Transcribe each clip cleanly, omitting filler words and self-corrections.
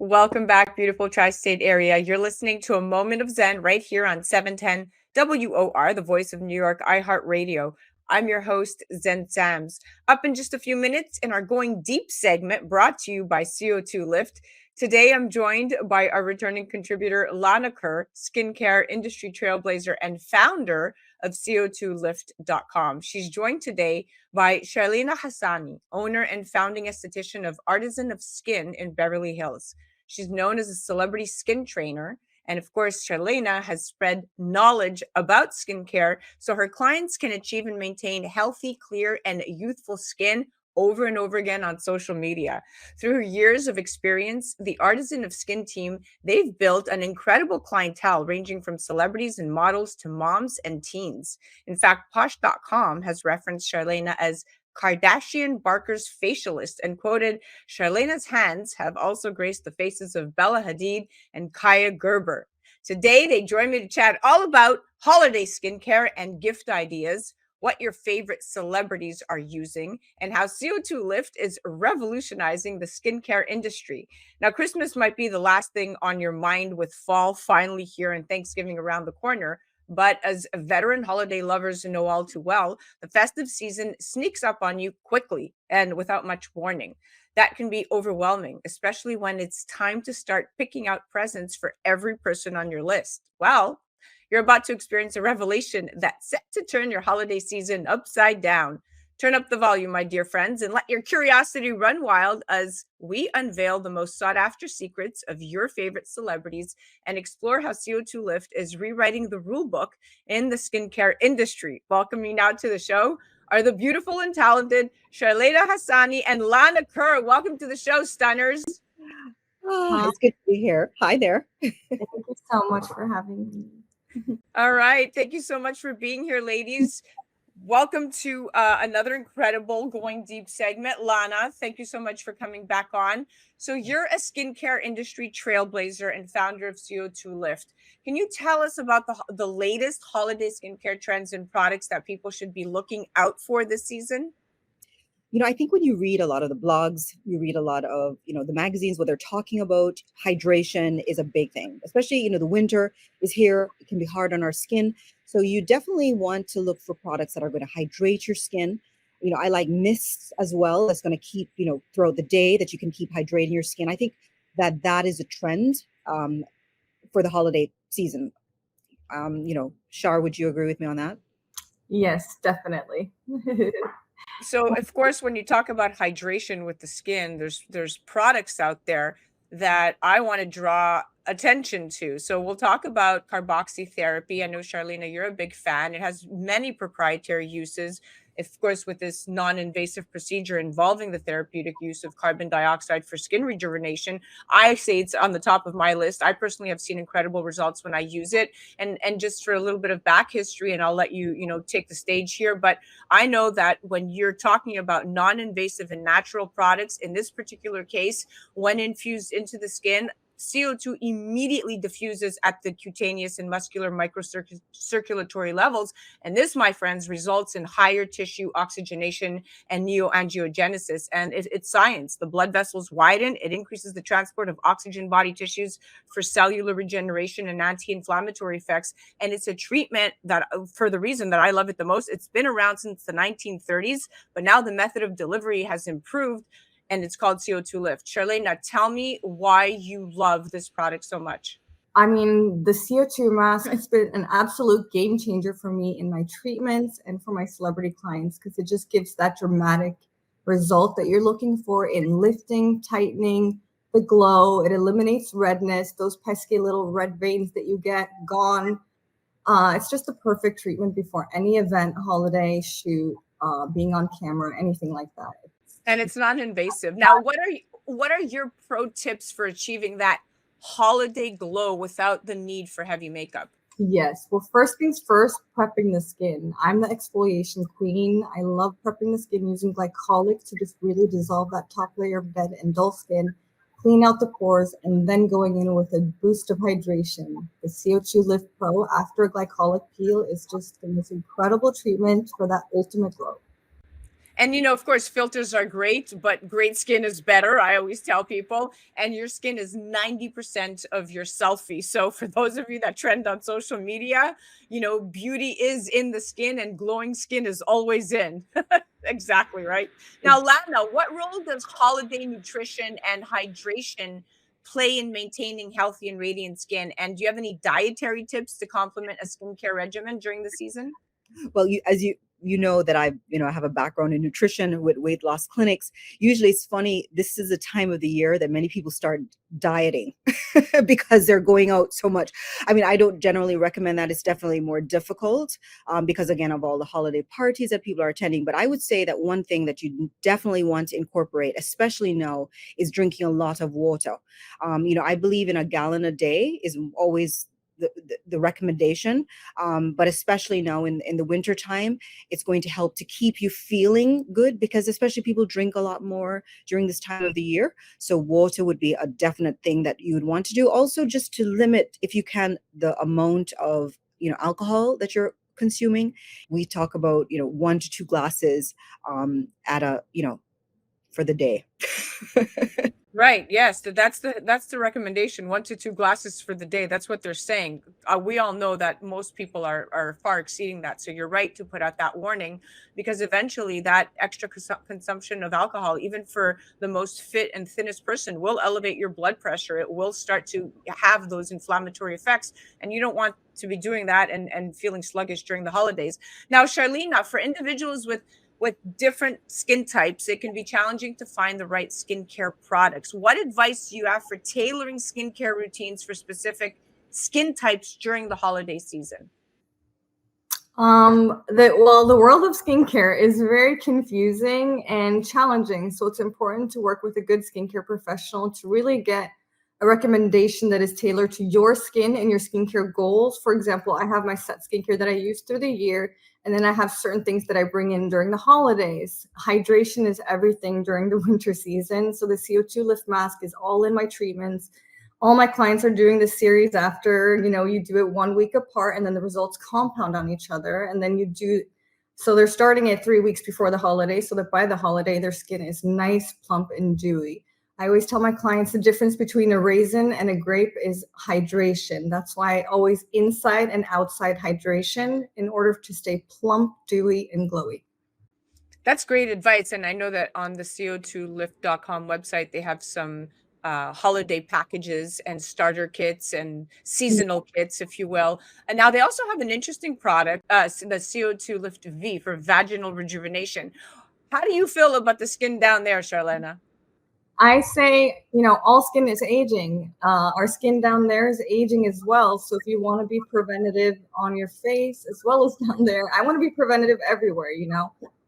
Welcome back, beautiful tri-state area. You're listening to a moment of Zen right here on 710 WOR, the voice of New York, iHeartRadio. I'm your host, Zen Sams. Up in just a few minutes in our Going Deep segment brought to you by CO2Lift. Today, I'm joined by our returning contributor, Lana Kerr, skincare industry trailblazer and founder of CO2Lift.com. She's joined today by Sharlena Hassani, owner and founding esthetician of Artisan of Skin in Beverly Hills. She's known as a celebrity skin trainer. And of course, Sharlena has spread knowledge about skincare so her clients can achieve and maintain healthy, clear, and youthful skin over and over again on social media. Through her years of experience, the Artisan of Skin team, they've built an incredible clientele ranging from celebrities and models to moms and teens. In fact, Posh.com has referenced Sharlena as Kardashian-Barker's facialist and quoted, Sharlena's hands have also graced the faces of Bella Hadid and Kaia Gerber. Today, they join me to chat all about holiday skincare and gift ideas, what your favorite celebrities are using, and how CO2 Lift is revolutionizing the skincare industry. Now, Christmas might be the last thing on your mind with fall finally here and Thanksgiving around the corner. But as veteran holiday lovers know all too well, the festive season sneaks up on you quickly and without much warning. That can be overwhelming, especially when it's time to start picking out presents for every person on your list. Well, you're about to experience a revelation that's set to turn your holiday season upside down. Turn up the volume, my dear friends, and let your curiosity run wild as we unveil the most sought after secrets of your favorite celebrities and explore how CO2 Lift is rewriting the rule book in the skincare industry. Welcoming now to the show are the beautiful and talented Sharlena Hassani and Lana Kerr. Welcome to the show, stunners. It's good to be here. Hi there. Thank you so much for having me. All right. Thank you so much for being here, ladies. Welcome to another incredible Going Deep segment. Lana, thank you so much for coming back on. So you're a skincare industry trailblazer and founder of CO2 Lift. Can you tell us about the latest holiday skincare trends and products that people should be looking out for this season? I think when you read a lot of the blogs, you read a lot of, the magazines, what they're talking about, hydration is a big thing. Especially, the winter is here. It can be hard on our skin. So you definitely want to look for products that are going to hydrate your skin. I like mists as well. That's going to keep, throughout the day that you can keep hydrating your skin. I think that is a trend for the holiday season. Shar, would you agree with me on that? Yes, definitely. So, of course, when you talk about hydration with the skin, there's products out there that I want to draw attention to. So we'll talk about carboxy therapy. I know, Sharlena, you're a big fan. It has many proprietary uses. Of course, with this non-invasive procedure involving the therapeutic use of carbon dioxide for skin rejuvenation, I say it's on the top of my list. I personally have seen incredible results when I use it. And just for a little bit of back history, and I'll let you, take the stage here. But I know that when you're talking about non-invasive and natural products, in this particular case, when infused into the skin, CO2 immediately diffuses at the cutaneous and muscular microcirculatory levels. And this, my friends, results in higher tissue oxygenation and neoangiogenesis. And it's science. The blood vessels widen. It increases the transport of oxygen body tissues for cellular regeneration and anti-inflammatory effects. And it's a treatment that, for the reason that I love it the most, it's been around since the 1930s, but now the method of delivery has improved, and it's called CO2 Lift. Sharlena, tell me why you love this product so much. I mean, the CO2 mask has been an absolute game changer for me in my treatments and for my celebrity clients because it just gives that dramatic result that you're looking for in lifting, tightening, the glow. It eliminates redness, those pesky little red veins that you get gone. It's just the perfect treatment before any event, holiday, shoot, being on camera, anything like that. And it's non-invasive. Now, what are your pro tips for achieving that holiday glow without the need for heavy makeup? Yes. Well, first things first, prepping the skin. I'm the exfoliation queen. I love prepping the skin using glycolic to just really dissolve that top layer of dead and dull skin, clean out the pores, and then going in with a boost of hydration. The CO2 Lift Pro after a glycolic peel is just the most incredible treatment for that ultimate glow. And, of course, filters are great, but great skin is better. I always tell people, and your skin is 90% of your selfie. So for those of you that trend on social media, beauty is in the skin and glowing skin is always in. Exactly, right? Now, Lana, what role does holiday nutrition and hydration play in maintaining healthy and radiant skin? And do you have any dietary tips to complement a skincare regimen during the season? Well, you know that I have a background in nutrition with weight loss clinics. Usually it's funny, this is a time of the year that many people start dieting because they're going out so much. I mean, I don't generally recommend that. It's definitely more difficult because, again, of all the holiday parties that people are attending. But I would say that one thing that you definitely want to incorporate, especially now, is drinking a lot of water. I believe in a gallon a day is always the recommendation, but especially now in the winter time, it's going to help to keep you feeling good, because especially people drink a lot more during this time of the year. So water would be a definite thing that you would want to do. Also, just to limit, if you can, the amount of alcohol that you're consuming. We talk about 1 to 2 glasses at a for the day. Right. Yes. That's the recommendation. 1 to 2 glasses for the day. That's what they're saying. We all know that most people are far exceeding that. So you're right to put out that warning, because eventually that extra consumption of alcohol, even for the most fit and thinnest person, will elevate your blood pressure. It will start to have those inflammatory effects, and you don't want to be doing that and feeling sluggish during the holidays. Now, Sharlena, for individuals with different skin types, it can be challenging to find the right skincare products. What advice do you have for tailoring skincare routines for specific skin types during the holiday season? The world of skincare is very confusing and challenging. So it's important to work with a good skincare professional to really get a recommendation that is tailored to your skin and your skincare goals. For example, I have my set skincare that I use through the year, and then I have certain things that I bring in during the holidays. Hydration is everything during the winter season. So the CO2Lift mask is all in my treatments. All my clients are doing this series after, you do it 1 week apart, and then the results compound on each other. And then so they're starting it 3 weeks before the holiday, so that by the holiday, their skin is nice, plump, and dewy. I always tell my clients the difference between a raisin and a grape is hydration. That's why I always inside and outside hydration in order to stay plump, dewy, and glowy. That's great advice. And I know that on the CO2lift.com website, they have some holiday packages and starter kits and seasonal kits, if you will. And now they also have an interesting product, the CO2 Lift V for vaginal rejuvenation. How do you feel about the skin down there, Sharlena? I say, all skin is aging. Our skin down there is aging as well. So if you want to be preventative on your face as well as down there, I want to be preventative everywhere.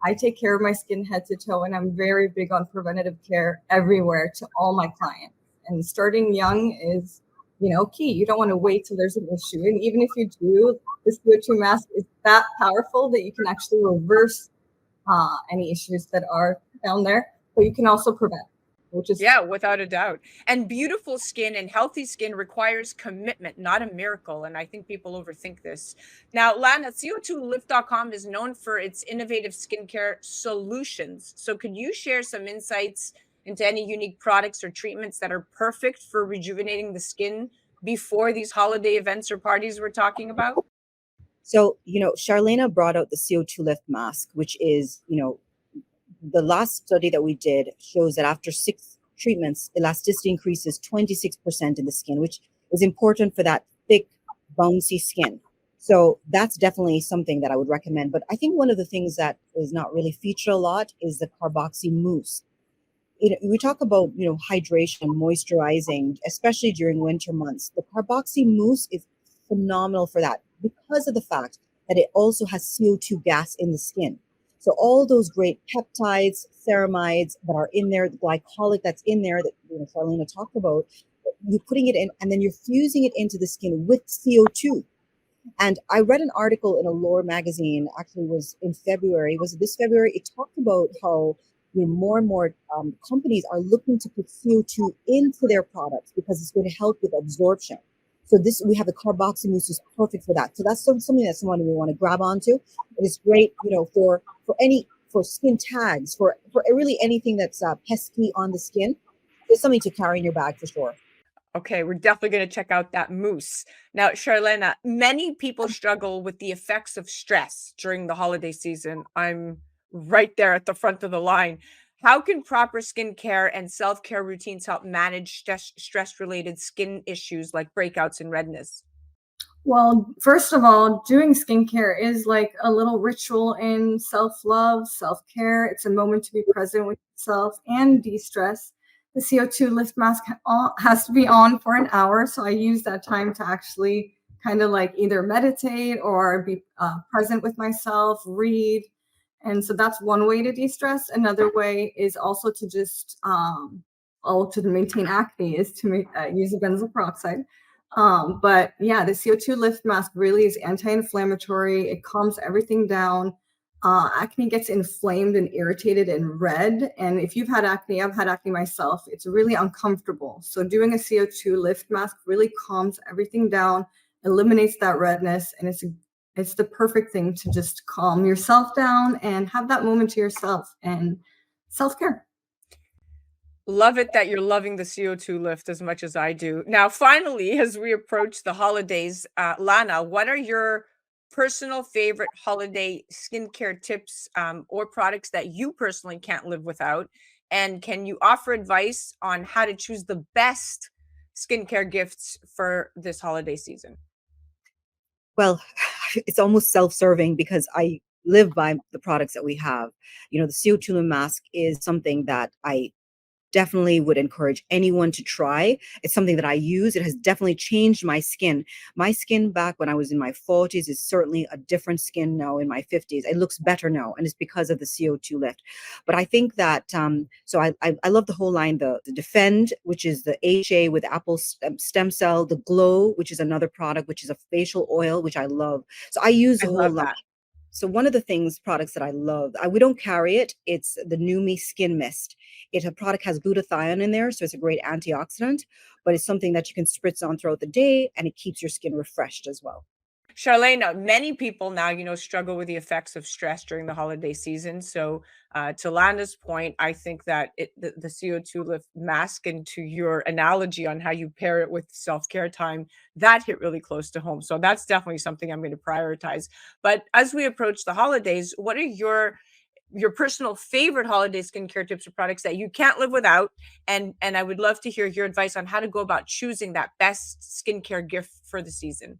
I take care of my skin head to toe, and I'm very big on preventative care everywhere to all my clients. And starting young is, key. You don't want to wait till there's an issue. And even if you do, the CO2 mask is that powerful that you can actually reverse any issues that are down there, but you can also prevent. Yeah, without a doubt. And beautiful skin and healthy skin requires commitment, not a miracle. And I think people overthink this. Now, Lana, CO2lift.com is known for its innovative skincare solutions. So could you share some insights into any unique products or treatments that are perfect for rejuvenating the skin before these holiday events or parties we're talking about? So, Charlena brought out the CO2 Lift mask, which is, the last study that we did shows that after 6 treatments, elasticity increases 26% in the skin, which is important for that thick, bouncy skin. So that's definitely something that I would recommend. But I think one of the things that is not really featured a lot is the carboxy mousse. We talk about, hydration, moisturizing, especially during winter months. The carboxy mousse is phenomenal for that because of the fact that it also has CO2 gas in the skin. So all those great peptides, ceramides that are in there, the glycolic that's in there that Sharlena talked about, you're putting it in, and then you're fusing it into the skin with CO2. And I read an article in a Lore magazine, actually was in February, was it this February? It talked about how more and more companies are looking to put CO2 into their products because it's going to help with absorption. So we have the carboxy mousse is perfect for that. So that's something that someone we want to grab onto. It is great, for any for skin tags, for really anything that's pesky on the skin. It's something to carry in your bag for sure. Okay, we're definitely going to check out that mousse. Now, Sharlena, many people struggle with the effects of stress during the holiday season. I'm right there at the front of the line. How can proper skincare and self care routines help manage stress related skin issues like breakouts and redness? Well, first of all, doing skincare is like a little ritual in self love, self care. It's a moment to be present with yourself and de stress. The CO2 lift mask has to be on for an hour. So I use that time to actually kind of like either meditate or be present with myself, read. And so that's one way to de stress. Another way is also to just, to maintain acne, is to use a benzoyl peroxide. But yeah, the CO2 lift mask really is anti-inflammatory. It calms everything down. Acne gets inflamed and irritated and red. And if you've had acne, I've had acne myself, it's really uncomfortable. So doing a CO2 lift mask really calms everything down, eliminates that redness, and it's the perfect thing to just calm yourself down and have that moment to yourself and self-care. Love it that you're loving the CO2 lift as much as I do. Now, finally, as we approach the holidays, Lana, what are your personal favorite holiday skincare tips or products that you personally can't live without? And can you offer advice on how to choose the best skincare gifts for this holiday season? Well, it's almost self-serving because I live by the products that we have. The CO2 mask is something that I definitely would encourage anyone to try. It's something that I use. It has definitely changed my skin. My skin back when I was in my 40s is certainly a different skin now in my 50s. It looks better now, and it's because of the CO2 lift. But I think that so I love the whole line, the Defend, which is the HA with apple stem cell, the Glow, which is another product, which is a facial oil, which I love. So I use I the whole love line. that. So one of the products that I love, we don't carry it. It's the New Me Skin Mist. A product has glutathione in there, so it's a great antioxidant. But it's something that you can spritz on throughout the day, and it keeps your skin refreshed as well. Charlene, many people now, struggle with the effects of stress during the holiday season. So, to Lana's point, I think that the CO2 lift mask, and to your analogy on how you pair it with self care time, that hit really close to home. So, that's definitely something I'm going to prioritize. But as we approach the holidays, what are your personal favorite holiday skincare tips or products that you can't live without? And I would love to hear your advice on how to go about choosing that best skincare gift for the season.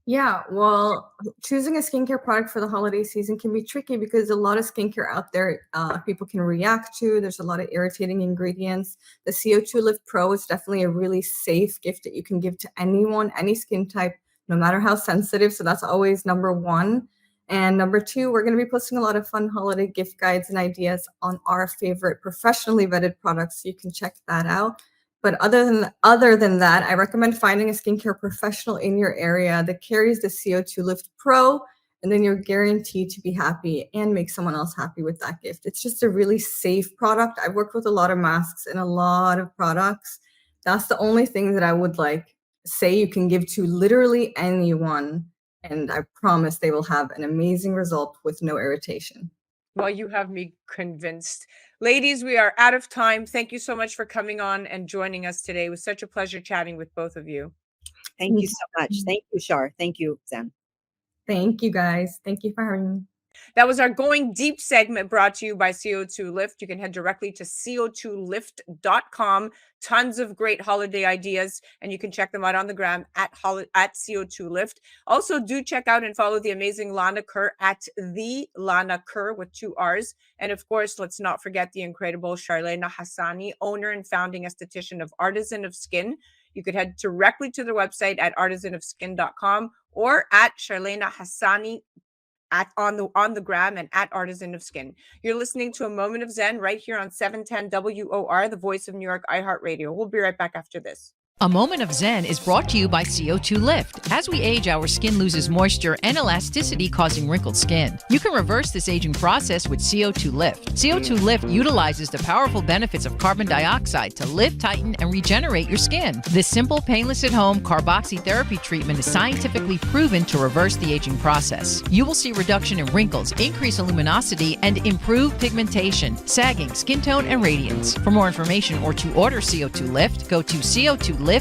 Yeah, well, choosing a skincare product for the holiday season can be tricky because a lot of skincare out there people can react to. There's a lot of irritating ingredients. The CO2 Lift Pro is definitely a really safe gift that you can give to anyone, any skin type, no matter how sensitive. So that's always number one. And number two, we're going to be posting a lot of fun holiday gift guides and ideas on our favorite professionally vetted products. So you can check that out. But other than that, I recommend finding a skincare professional in your area that carries the CO2 Lift Pro, and then you're guaranteed to be happy and make someone else happy with that gift. It's just a really safe product. I've worked with a lot of masks and a lot of products. That's the only thing that I would like say you can give to literally anyone, and I promise they will have an amazing result with no irritation. Well, you have me convinced. Ladies, we are out of time. Thank you so much for coming on and joining us today. It was such a pleasure chatting with both of you. Thank you so much. Thank you, Shar. Thank you, Zen. Thank you guys. Thank you for having me. That was our Going Deep segment brought to you by CO2 Lift. You can head directly to co2lift.com. Tons of great holiday ideas, and you can check them out on the gram at CO2 Lift. Also, do check out and follow the amazing Lana Kerr at the Lana Kerr with two R's. And of course, let's not forget the incredible Sharlena Hassani, owner and founding esthetician of Artisan of Skin. You could head directly to their website at artisanofskin.com or at Sharlena Hassani at on the gram and at Artisan of Skin. You're listening to A Moment of Zen right here on 710 WOR, the voice of New York iHeartRadio. We'll be right back after this. A Moment of Zen is brought to you by CO2Lift. As we age, our skin loses moisture and elasticity, causing wrinkled skin. You can reverse this aging process with CO2Lift. CO2Lift utilizes the powerful benefits of carbon dioxide to lift, tighten, and regenerate your skin. This simple, painless at-home carboxytherapy treatment is scientifically proven to reverse the aging process. You will see reduction in wrinkles, increase in luminosity, and improve pigmentation, sagging, skin tone, and radiance. For more information or to order CO2Lift, go to CO2Lift.com.